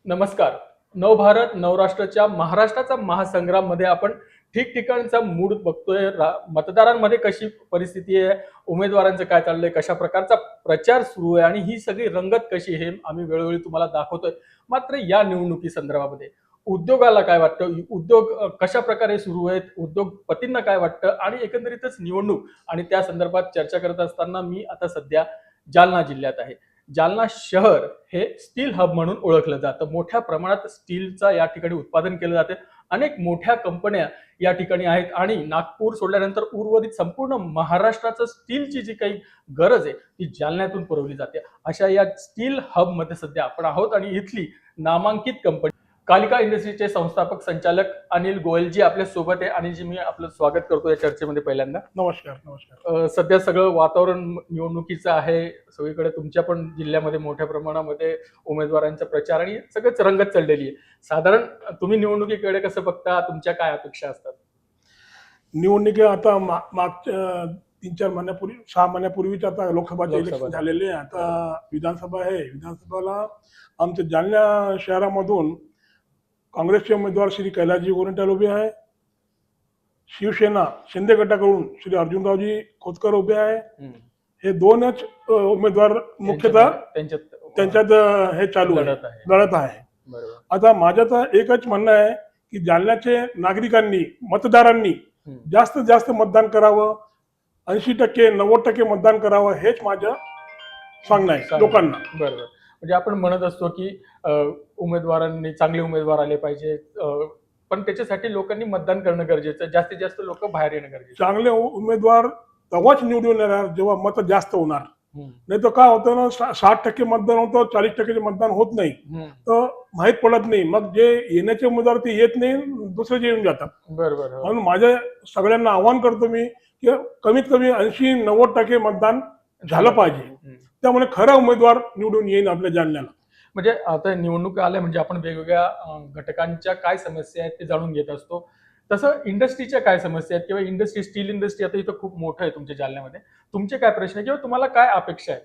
नमस्कार. नवभारत नवराष्ट्राच्या महाराष्ट्राचा महासंग्राम मध्ये आपण ठिकठिकाणचा मूड बघतोय. मतदारांमध्ये कशी परिस्थिती आहे, उमेदवारांचं काय चाललंय, कशा प्रकारचा प्रचार सुरू आहे आणि ही सगळी रंगत कशी हे आम्ही वेळोवेळी तुम्हाला दाखवतोय. मात्र या निवडणुकी संदर्भामध्ये उद्योगाला काय वाटतं, उद्योग कशा प्रकारे सुरू आहेत, उद्योगपतींना काय वाटतं आणि एकंदरीतच निवडणूक आणि त्या संदर्भात चर्चा करत असताना मी आता सध्या जालना जिल्ह्यात आहे. जालना शहर हे स्टील हब म्हणून ओळखलं जातं. मोठ्या प्रमाणात स्टीलचा या ठिकाणी उत्पादन केलं जाते. अनेक मोठ्या कंपन्या या ठिकाणी आहेत आणि नागपूर सोडल्यानंतर उर्वरित संपूर्ण महाराष्ट्राचं स्टीलची जी काही गरज आहे ती जालन्यातून पुरवली जाते. अशा या स्टील हब मध्ये सध्या आपण आहोत आणि इथली नामांकित कंपनी कालिका इंडस्ट्रीचे संस्थापक संचालक अनिल गोयलजी आपल्या सोबत आहे. अनिलजी, मी आपलं स्वागत करतो या चर्चेमध्ये. पहिल्यांदा नमस्कार. नमस्कार. सध्या सगळं वातावरण निवडणुकीचं आहे. सगळीकडे तुमच्या पण जिल्ह्यामध्ये मोठ्या प्रमाणामध्ये उमेदवारांचा प्रचार आणि सगळंच रंगत चढलेली आहे. साधारण तुम्ही निवडणुकीकडे कसं बघता, तुमच्या काय अपेक्षा असतात? निवडणुकी आता मागच्या 3-4 महिन्यापूर्वी 6 महिन्यापूर्वीच आता लोकसभाचे इलेक्शन झालेले आहे. आता विधानसभा आहे. विधानसभेला आमच्या जालना शहरामधून काँग्रेसचे उमेदवार श्री कैलासजी गोरंट्याल उभे आहे. शिवसेना शिंदे गटाकडून श्री अर्जुनरावजी खोतकर उभे आहे. हे दोनच उमेदवार मुख्यतः त्यांच्यात हे चालू लढत आहे. आता माझं तर एकच म्हणणं आहे की जालन्याचे नागरिकांनी, मतदारांनी जास्तीत जास्त मतदान करावं, 80% 90% मतदान करावं, हेच माझं सांगणं आहे लोकांना. बरोबर. म्हणजे आपण म्हणत असतो की उमेदवारांनी चांगले उमेदवार आले पाहिजे, पण त्याच्यासाठी लोकांनी मतदान करणं गरजेचं, जास्तीत जास्त लोक बाहेर येणं गरजेचं. चांगले उमेदवार तेव्हाच निवडून येणार जेव्हा मत जास्त होणार. नाही तर काय होतं ना, 60% मतदान होतं, 40% मतदान होत नाही, तर माहीत पडत नाही. मग जे येण्याचे उमेदवार ते येत नाही, दुसरे जे येऊन जातात. बरोबर. म्हणून माझ्या सगळ्यांना आवाहन करतो मी की कमीत कमी 80-90% मतदान झालं पाहिजे. त्यामुळे खरा उमेदवार निवडून येईल आपल्या जालन्याला. म्हणजे आता निवडणूक आल्या म्हणजे आपण वेगवेगळ्या घटकांच्या काय समस्या आहेत ते जाणून घेत असतो. तसं इंडस्ट्रीच्या काय समस्या आहेत किंवा इंडस्ट्री, स्टील इंडस्ट्री आता इथं खूप मोठं आहे तुमच्या जालन्यामध्ये, तुमचे काय प्रश्न आहे किंवा तुम्हाला काय अपेक्षा आहे?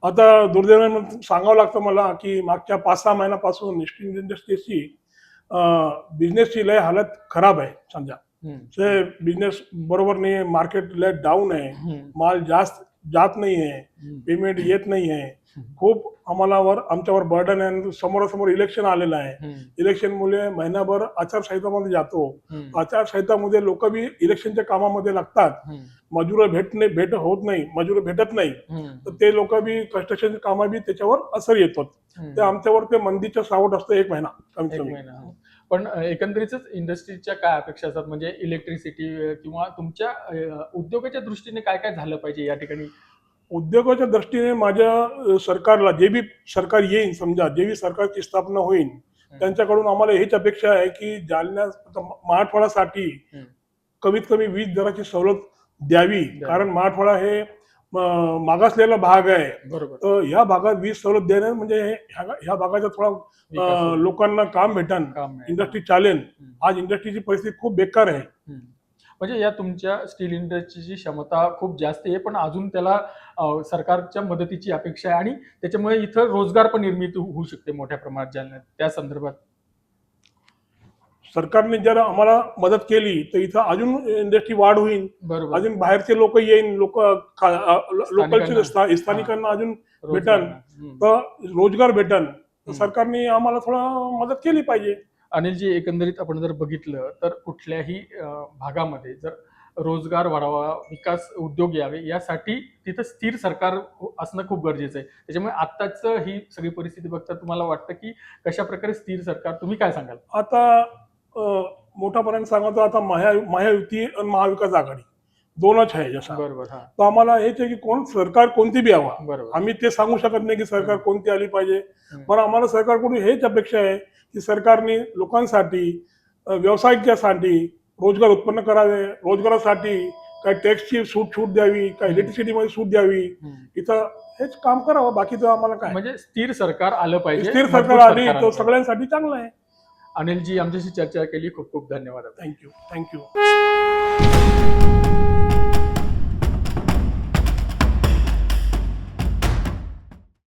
आता दुर्दैवाने सांगावं लागतं मला की मागच्या 5-6 महिन्यापासून स्टील इंडस्ट्रीची बिझनेसची लय हालत खराब आहे. समजा ते बिझनेस बरोबर नाही, मार्केट लय डाऊन आहे, माल जास्त जात नाही आहे, पेमेंट येत नाही आहे. खूप आमच्यावर बर्डन आहे. समोरासमोर इलेक्शन आलेलं आहे. इलेक्शनमुळे महिनाभर आचारसंहितामध्ये जातो. आचारसंहितामध्ये लोक बी इलेक्शनच्या कामामध्ये लागतात. मजूर होत नाही, मजूर भेटत नाही, तर ते लोक बी कन्स्ट्रक्शनचे काम बी त्याच्यावर असर येतो. ते आमच्यावर ते मंदीचं सावट असतं 1 महिना कमीत कमी. पण एकंदरीतच इंडस्ट्रीच्या काय अपेक्षा असतात, म्हणजे इलेक्ट्रिसिटी किंवा तुमच्या उद्योगाच्या दृष्टीने काय काय झालं पाहिजे या ठिकाणी? उद्योगाच्या दृष्टीने माझ्या सरकारला, जे बी सरकार येईल, समजा जे बी सरकारची स्थापना होईल, त्यांच्याकडून आम्हाला हीच अपेक्षा आहे की जालन्या मराठवाड्यासाठी कमीत कमी 20 दराची सवलत द्यावी. कारण मराठवाडा हे मागासलेला भाग आहे. तर ह्या भागात 20 सवलत देणं म्हणजे ह्या भागाचा थोडा लोकांना काम भेटन, इंडस्ट्री चालेल. आज इंडस्ट्रीची परिस्थिती खूप बेकार आहे. म्हणजे या तुमच्या स्टील इंडस्ट्रीची क्षमता खूप जास्त आहे, पण अजून त्याला सरकारच्या मदतीची अपेक्षा आहे आणि त्याच्यामुळे इथं रोजगार पण निर्मिती होऊ शकते मोठ्या प्रमाणात जालन्यात. त्या संदर्भात सरकारने जर आम्हाला मदत केली तर इथं अजून इंडस्ट्री वाढ होईल. अजून बाहेरचे लोक येईल, लोकलचे स्थानिकांना अजून भेटन, तर रोजगार भेटन. सरकारने आम्हाला थोडा मदत केली पाहिजे. अनिलजी, एकंदरीत आपण जर बघितलं तर कुठल्याही भागामध्ये जर रोजगार वाढावा, विकास, उद्योग यावे, यासाठी तिथं स्थिर सरकार असणं खूप गरजेचं आहे. त्याच्यामुळे आत्ताच ही सगळी परिस्थिती बघता तुम्हाला वाटतं की कशा प्रकारे स्थिर सरकार, तुम्ही काय सांगाल? आता मोठापर्यंत सांगतो, आता महायुती आणि महाविकास आघाडी दोनच आहे जसं. बरोबर. तर आम्हाला हेच आहे की सरकार कोणती बी यावं. आम्ही ते सांगू शकत नाही की सरकार कोणती आली पाहिजे, पण आम्हाला सरकारकडून हेच अपेक्षा आहे की सरकारने लोकांसाठी, व्यावसायिकांसाठी रोजगार उत्पन्न करावे. रोजगारासाठी काही टॅक्सची सूट द्यावी, काही इलेक्ट्रिसिटीमध्ये सूट द्यावी. इथं हेच काम करावं. बाकीचं आम्हाला काय, म्हणजे स्थिर सरकार आलं पाहिजे. स्थिर सरकार आली तर सगळ्यांसाठी चांगलं आहे. अनिलजी, आमच्याशी चर्चा केली, खूप खूप धन्यवाद. थँक्यू.